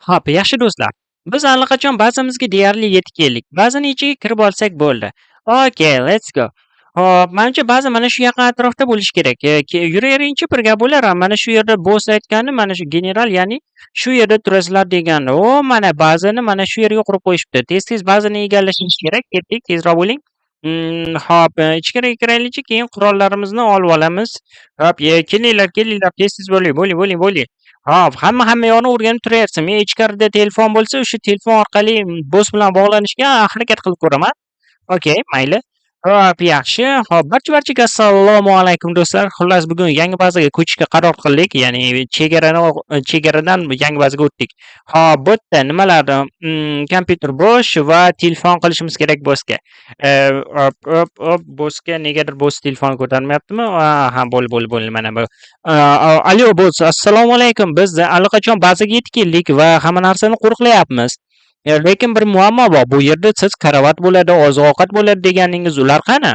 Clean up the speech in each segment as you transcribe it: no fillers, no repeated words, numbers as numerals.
Hop, yaxshi do'stlar. Biz allaqachon bazamizga deyarli yetib keldik. Bazaning ichiga kirib olsak bo'ldi. Okay, let's go. Hop, menimcha baza mana shu yaqin atrofda bo'lishi kerak. Yuraveringchi bir gap bo'lar. Mana shu yerda boss aytgani, mana shu general, ya'ni shu yerda turasizlar degani. O, mana bazani mana shu yerga qurib qo'yishibdi. Tez-tez bazani egallashimiz kerak. Ketdik, tezroq bo'ling. Hop, ichkariga kiraylikchi, keyin qurollarimizni olib olamiz. Hop, kelinglar, kelinglar, tez-tez bo'ling, bo'ling, bo'ling, bo'ling. Hop, hamma yoqni o'rganib turaversin. Men ichkarida telefon bo'lsa, o'sha telefon orqali boss bilan bog'lanishga harakat qilib ko'raman. Okay, mayli. Hop, yaxshi. Hop, barchaga assalomu alaykum do'stlar. Xullas, bugun yangi bazaga ko'chishga qaror qildik. Ya'ni chegaradan yangi bazaga o'tdik. Hop, bu yerda nimalar, kompyuter bo'sh va telefon qilishimiz kerak bossga. Hop, hop, hop, bossga negadir boss telefon ko'tarmayaptimi? Ha, bo'ldi. Mana bu. Alo boss, assalomu alaykum. Biz allaqachon bazaga yetib keldik va hamma narsani qo'riqlayapmiz. Lekin bir muammo bor. Bu yerda siz karavot bo'ladi, oziq-ovqat bo'ladi deganingiz ular qani?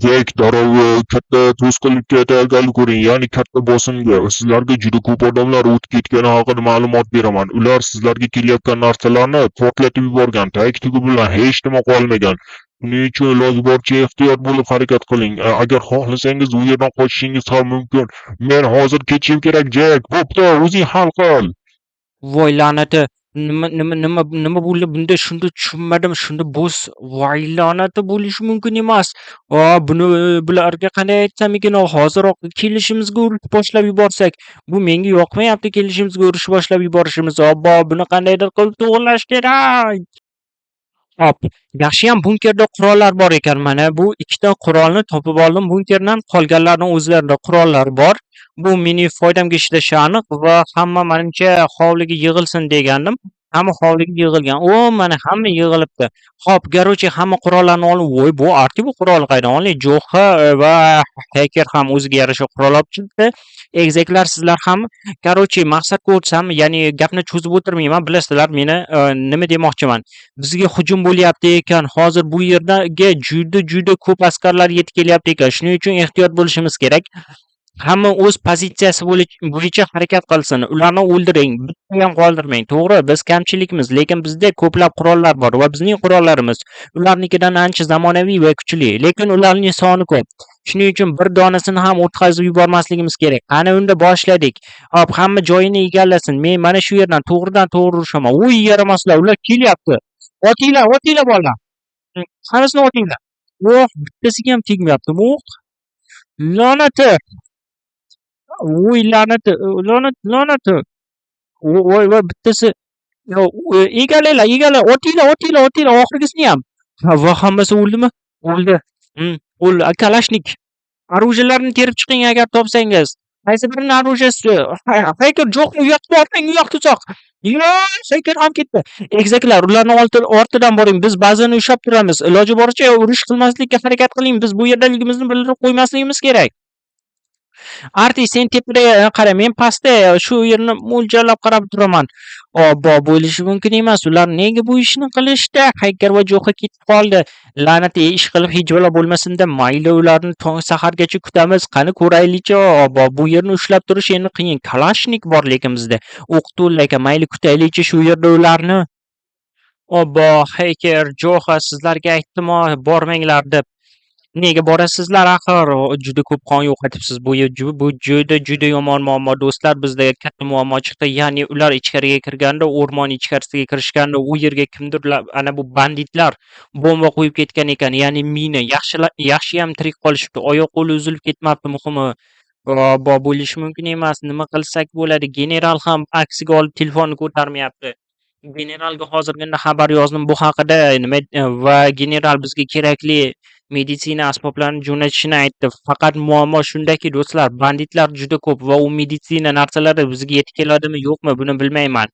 Dek darrov katta to'sqinlikka tayyorgarlik ko'ring, ya'ni katta bosimga. Sizlarga juda ko'p odamlar o'tib ketgani haqida ma'lumot beraman. Ular sizlarga kelayotgan narsalarni portlatib yuborgan, tag-tugi bilan hech nima qolmagan. Shuning uchun iloji boricha ehtiyot bo'lib harakat qiling. Agar xohlasangiz u yerdan qochishingiz ham mumkin. Men hozir ketishim kerak, Jek. Bo'pti, o'zing hal qil. Voy la'nati. Nima bo'ldi bunda? Shunda tushunmadim. Shunda boss voy la'nati bo'lishi mumkin emas. Bularga qanday aytsam ekan, hoziroq kelishimizga urush boshlab yuborsak. Bu menga yoqmayapti, kelishimizga urush boshlab yuborishimiz. Obbo, buni qandaydir qilib to'g'irlash kerak. Hop, yaxshiyam bunkerda qurollar bor ekan. Mana bu ikkita qurolni topib oldim bunkerdan. Qolganlarning o'zlarida qurollar bor. Bu mening foydamga ishlashi aniq va hamma menimcha hovliga yig'ilsin degandim. Hamma hovliga yig'ilgan. O, mana hamma yig'ilibdi. Hop, garochi hamma qurollarni olib, voy bu arti bu qurol qaydan oldi? Jo'xa va Hacker ham o'ziga yarasha qurol olib chiqdi. Egizaklar sizlar ham garochi maqsadga o'tsam, ya'ni gapni cho'zib o'tirmayman. Bilasizlar meni nima demoqchiman. Bizga hujum bo'lyapti ekan. Hozir bu yerga juda ko'p askarlar yetib kelyapti ekan. Shuning uchun ehtiyot bo'lishimiz kerak. Hamma o'z pozitsiyasi bo'yicha harakat qilsin. Ularni o'ldiring, bitta ham qoldirmang. To'g'ri, biz kamchilikmiz, lekin bizda ko'plab qurollar bor va bizning qurollarimiz ularnikidan ancha zamonaviy va kuchli, lekin ularning soni ko'p. Shuning uchun bir donasini ham o'tkazib yubormasligimiz kerak. Qani unda boshladik. Hop, hamma joyini egallasin. Men mana shu yerdan to'g'ridan-to'g'ri urushaman. Uy, yaramaslar, ular kelyapti. Otinglar bolalar. Hammasini otinglar. Bittasiga ham tegmayapti. La'nati. Voy la'nati, la'nati. Voy bittasi. Egallanglar, otinglar, oxirgisini ham. Va hammasi o'ldimi? O'ldi. O'ldi. Kalashnik. Оружиеlarni terib chiqing agar topsangiz. Qaysi birini оружиеsi? Hacker yo'q, u yoqqa bormang, u yoqda uzoq. Hacker ham ketdi. Egizaklar, ularni ortidan boring. Biz bazani ushlab turamiz. Iloji boricha urush qilmaslikka harakat qiling. Biz bu yerdaligimizni bildirib qo'ymasligimiz kerak. Arti, sen tepada qara, men pastda shu yerni mo'ljallab qarab turaman. Obbo, bo'lishi mumkin emas. Ular nega bu ishni qilishdi? Hacker va Jo'xa ketib qoldi. La'nati, ish qilib hech bola bo'lmasin-da, mayli ularni tong sahargacha kutamiz. Qani ko'raylikchi. Obbo, bu yerni ushlab turish endi qiyin. Kalashnik bor lekin bizda. O'qituvlar ekan, mayli kutaylikchi shu yerda ularni. Obbo, Hacker, Jo'xa, sizlarga aytdim, bormanglar deb. Nega borasizlar axir? Juda ko'p qon yo'qotibsiz. Bu juda yomon muammo do'stlar. Bizda katta muammo chiqdi. Ya'ni ular ichkariga kirganda, o'rmon ichkarisiga kirishganda, u yerga kimdir ana bu banditlar bomba qo'yib ketgan ekan. Ya'ni mina. Yaxshiyam tirik qolishibdi. Oyoq qo'li uzilib ketmabdi muhimi. Bo'lishi mumkin emas. Nima qilsak bo'ladi? General ham aksiga olib telefonni ko'tarmayapti. Generalga hozirgina xabar yozdim bu haqida. Va general bizga kerakli meditsina asboblarini jo'natishini aytdi. Faqat muammo shundaki do'stlar, banditlar juda ko'p va u meditsina narsalari bizga yetib keladimi yo'qmi buni bilmayman.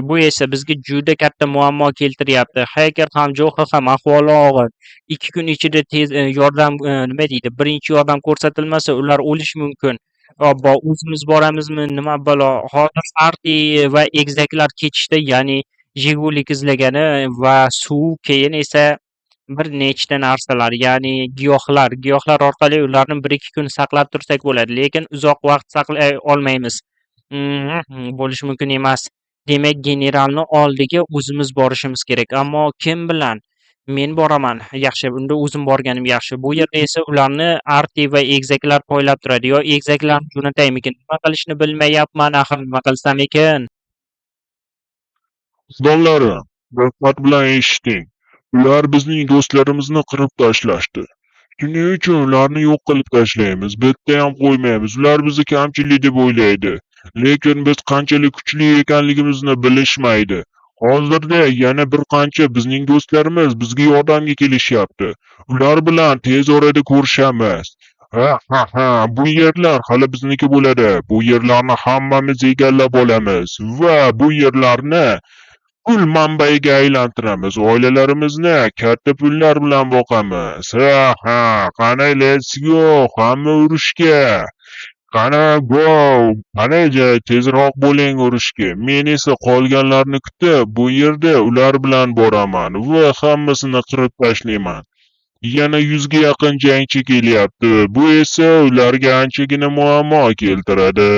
Bu esa bizga juda katta muammo keltiryapti. Hacker ham, Jo'xa ham ahvoli og'ir. 2 kun ichida tez yordam, nima deydi, birinchi yordam ko'rsatilmasa ular o'lishi mumkin. Obbo, o'zimiz boramizmi, nima balo? Hozir Arti va egizaklar ketishdi, ya'ni Jigulik izlagani va suv, keyin esa bir nechta narsalar, ya'ni giyohlar orqali ularni 1-2 kun saqlab tursak bo'ladi, lekin uzoq vaqt saqlay olmaymiz. Bo'lishi mumkin emas. Demak, generalni oldiga o'zimiz borishimiz kerak. Ammo kim bilan? Men boraman. Yaxshi, unda o'zim borganim yaxshi. Bu yerda esa ularni Arti va egizaklar poylab turadi. Yo egizaklarni jo'nataymikin? Nima qilishni bilmayapman, axir nima qilsam ekan? Qizaloqlarim, diqqat bilan eshiting. Ular bizning do'stlarimizni qirib tashlashdi. Shuning uchun ularni yo'q qilib tashlaymiz. Bittayam qo'ymaymiz. Ular bizni kamchilik deb o'ylaydi. Lekin biz qanchalik kuchli ekanligimizni bilishmaydi. Hozirda yana bir qancha bizning do'stlarimiz bizga yordamga kelishyapti. Ular bilan tez orada ko'rishamiz. Ha, bu yerlar hali bizniki bo'ladi. Bu yerlarni hammamiz egallab olamiz va bu yerlarni pul manbaiga aylantiramiz. Oilalarimizni katta pullar bilan boqamiz. Qani let's go, hamma urushga. Qani go, qani tezroq bo'ling urushga. Men esa qolganlarni kutib, bu yerda ular bilan boraman va hammasini qirib tashlayman. Yana 100 ga yaqin jangchi kelyapti. Bu esa ularga anchagina muammo keltiradi.